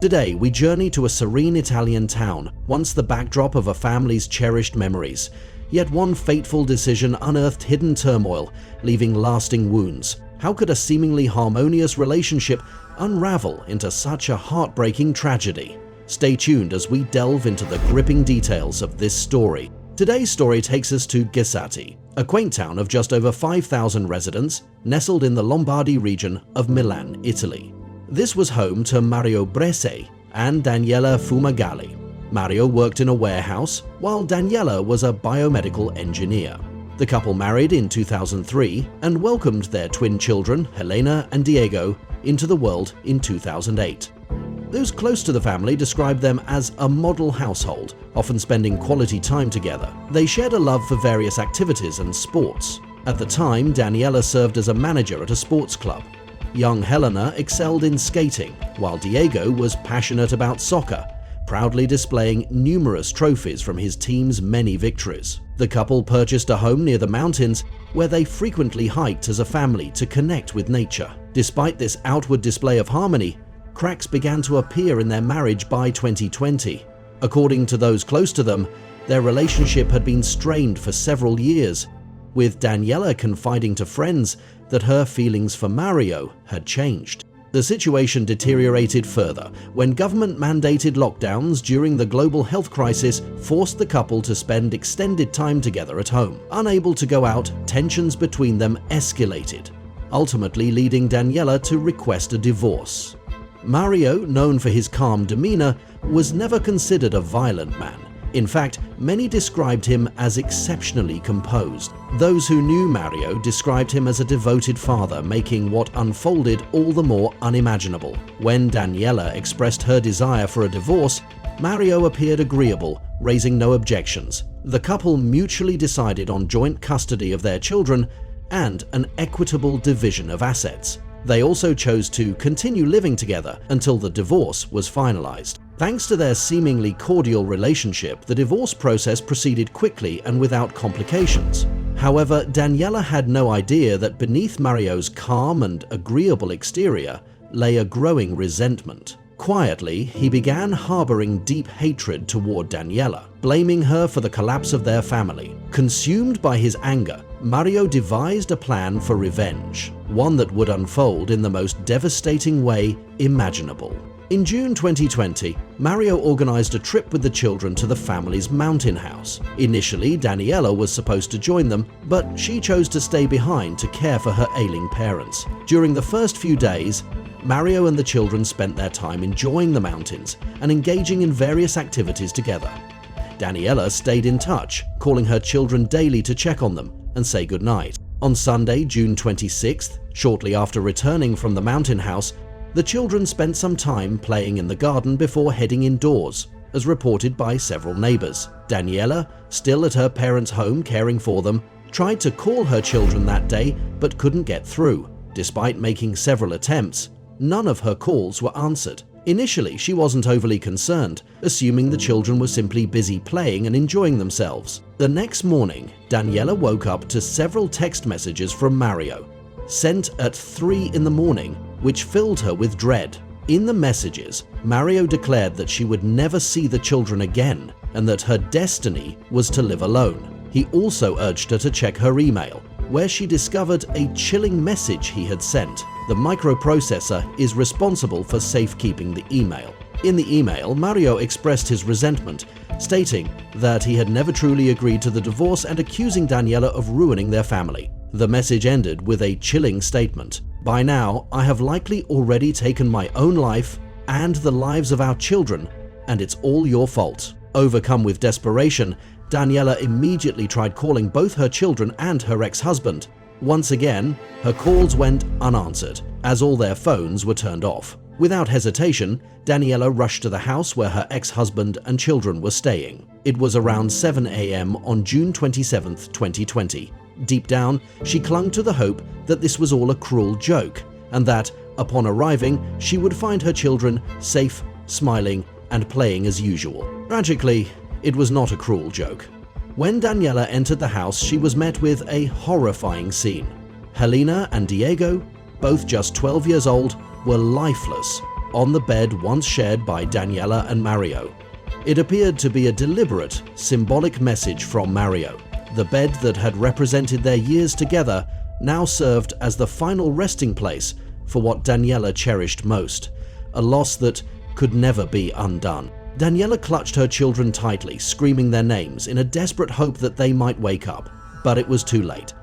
Today, we journey to a serene Italian town, once the backdrop of a family's cherished memories. Yet one fateful decision unearthed hidden turmoil, leaving lasting wounds. How could a seemingly harmonious relationship unravel into such a heartbreaking tragedy? Stay tuned as we delve into the gripping details of this story. Today's story takes us to Gessate, a quaint town of just over 5,000 residents, nestled in the Lombardy region of Milan, Italy. This was home to Mario Bresee and Daniela Fumagalli. Mario worked in a warehouse, while Daniela was a biomedical engineer. The couple married in 2003 and welcomed their twin children, Helena and Diego, into the world in 2008. Those close to the family described them as a model household, often spending quality time together. They shared a love for various activities and sports. At the time, Daniela served as a manager at a sports club. Young Helena excelled in skating, while Diego was passionate about soccer, proudly displaying numerous trophies from his team's many victories. The couple purchased a home near the mountains, where they frequently hiked as a family to connect with nature. Despite this outward display of harmony, cracks began to appear in their marriage by 2020. According to those close to them, their relationship had been strained for several years, with Daniela confiding to friends that her feelings for Mario had changed. The situation deteriorated further when government-mandated lockdowns during the global health crisis forced the couple to spend extended time together at home. Unable to go out, tensions between them escalated, ultimately leading Daniela to request a divorce. Mario, known for his calm demeanor, was never considered a violent man. In fact, many described him as exceptionally composed. Those who knew Mario described him as a devoted father, making what unfolded all the more unimaginable. When Daniela expressed her desire for a divorce, Mario appeared agreeable, raising no objections. The couple mutually decided on joint custody of their children and an equitable division of assets. They also chose to continue living together until the divorce was finalized. Thanks to their seemingly cordial relationship, the divorce process proceeded quickly and without complications. However, Daniela had no idea that beneath Mario's calm and agreeable exterior lay a growing resentment. Quietly, he began harboring deep hatred toward Daniela, blaming her for the collapse of their family. Consumed by his anger, Mario devised a plan for revenge, one that would unfold in the most devastating way imaginable. In June 2020, Mario organized a trip with the children to the family's mountain house. Initially, Daniela was supposed to join them, but she chose to stay behind to care for her ailing parents. During the first few days, Mario and the children spent their time enjoying the mountains and engaging in various activities together. Daniela stayed in touch, calling her children daily to check on them and say goodnight. On Sunday, June 26th, shortly after returning from the mountain house, the children spent some time playing in the garden before heading indoors, as reported by several neighbors. Daniela, still at her parents' home caring for them, tried to call her children that day but couldn't get through. Despite making several attempts, none of her calls were answered. Initially, she wasn't overly concerned, assuming the children were simply busy playing and enjoying themselves. The next morning, Daniela woke up to several text messages from Mario, sent at 3 in the morning, which filled her with dread. In the messages, Mario declared that she would never see the children again and that her destiny was to live alone. He also urged her to check her email, where she discovered a chilling message he had sent. The microprocessor is responsible for safekeeping the email. In the email, Mario expressed his resentment, stating that he had never truly agreed to the divorce and accusing Daniela of ruining their family. The message ended with a chilling statement. "By now, I have likely already taken my own life and the lives of our children, and it's all your fault." Overcome with desperation, Daniela immediately tried calling both her children and her ex-husband. Once again, her calls went unanswered, as all their phones were turned off. Without hesitation, Daniela rushed to the house where her ex-husband and children were staying. It was around 7 a.m. on June 27, 2020. Deep down, she clung to the hope that this was all a cruel joke, and that, upon arriving, she would find her children safe, smiling, and playing as usual. Tragically, it was not a cruel joke. When Daniela entered the house, she was met with a horrifying scene. Helena and Diego, both just 12 years old, were lifeless, on the bed once shared by Daniela and Mario. It appeared to be a deliberate, symbolic message from Mario. The bed that had represented their years together now served as the final resting place for what Daniela cherished most, a loss that could never be undone. Daniela clutched her children tightly, screaming their names in a desperate hope that they might wake up. But it was too late.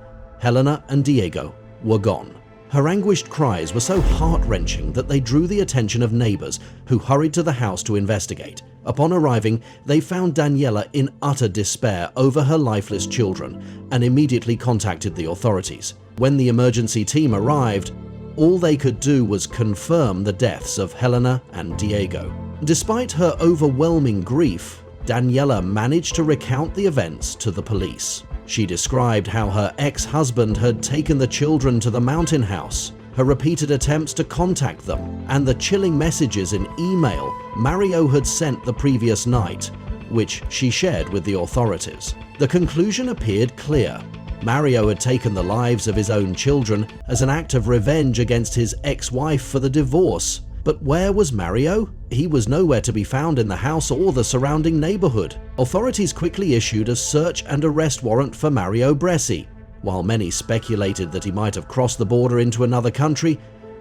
Helena and Diego were gone. Her anguished cries were so heart-wrenching that they drew the attention of neighbors who hurried to the house to investigate. Upon arriving, they found Daniela in utter despair over her lifeless children and immediately contacted the authorities. When the emergency team arrived, all they could do was confirm the deaths of Helena and Diego. Despite her overwhelming grief, Daniela managed to recount the events to the police. She described how her ex-husband had taken the children to the mountain house, her repeated attempts to contact them, and the chilling messages in email Mario had sent the previous night, which she shared with the authorities. The conclusion appeared clear. Mario had taken the lives of his own children as an act of revenge against his ex-wife for the divorce. But where was Mario? He was nowhere to be found in the house or the surrounding neighborhood. Authorities quickly issued a search and arrest warrant for Mario Bresee. While many speculated that he might have crossed the border into another country,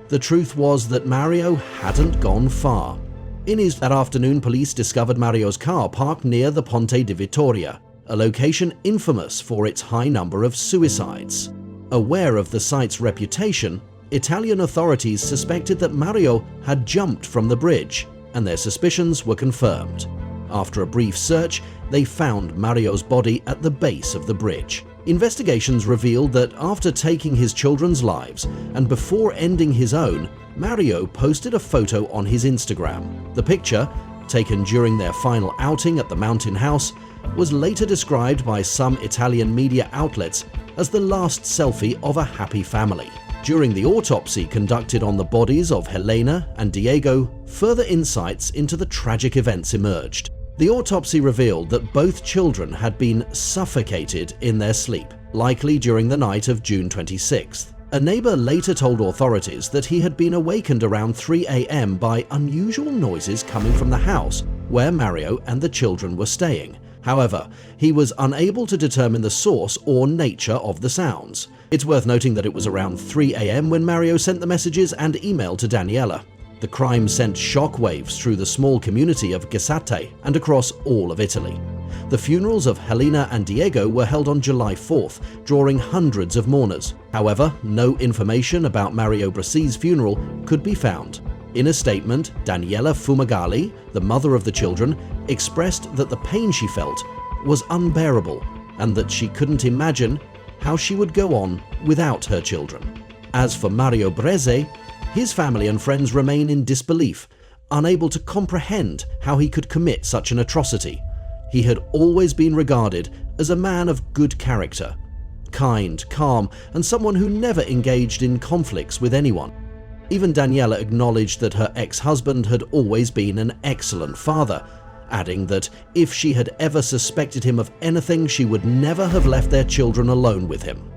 the truth was that Mario hadn't gone far. That afternoon, police discovered Mario's car parked near the Ponte di Vittoria, a location infamous for its high number of suicides. Aware of the site's reputation, Italian authorities suspected that Mario had jumped from the bridge, and their suspicions were confirmed. After a brief search, they found Mario's body at the base of the bridge. Investigations revealed that after taking his children's lives and before ending his own, Mario posted a photo on his Instagram. The picture, taken during their final outing at the mountain house, was later described by some Italian media outlets as the last selfie of a happy family. During the autopsy conducted on the bodies of Helena and Diego, further insights into the tragic events emerged. The autopsy revealed that both children had been suffocated in their sleep, likely during the night of June 26th. A neighbor later told authorities that he had been awakened around 3 a.m. by unusual noises coming from the house where Mario and the children were staying. However, he was unable to determine the source or nature of the sounds. It's worth noting that it was around 3 a.m. when Mario sent the messages and email to Daniela. The crime sent shockwaves through the small community of Gessate and across all of Italy. The funerals of Helena and Diego were held on July 4th, drawing hundreds of mourners. However, no information about Mario Bresee's funeral could be found. In a statement, Daniela Fumagalli, the mother of the children, expressed that the pain she felt was unbearable and that she couldn't imagine how she would go on without her children. As for Mario Bresee, his family and friends remain in disbelief, unable to comprehend how he could commit such an atrocity. He had always been regarded as a man of good character, kind, calm, and someone who never engaged in conflicts with anyone. Even Daniela acknowledged that her ex-husband had always been an excellent father, adding that if she had ever suspected him of anything, she would never have left their children alone with him.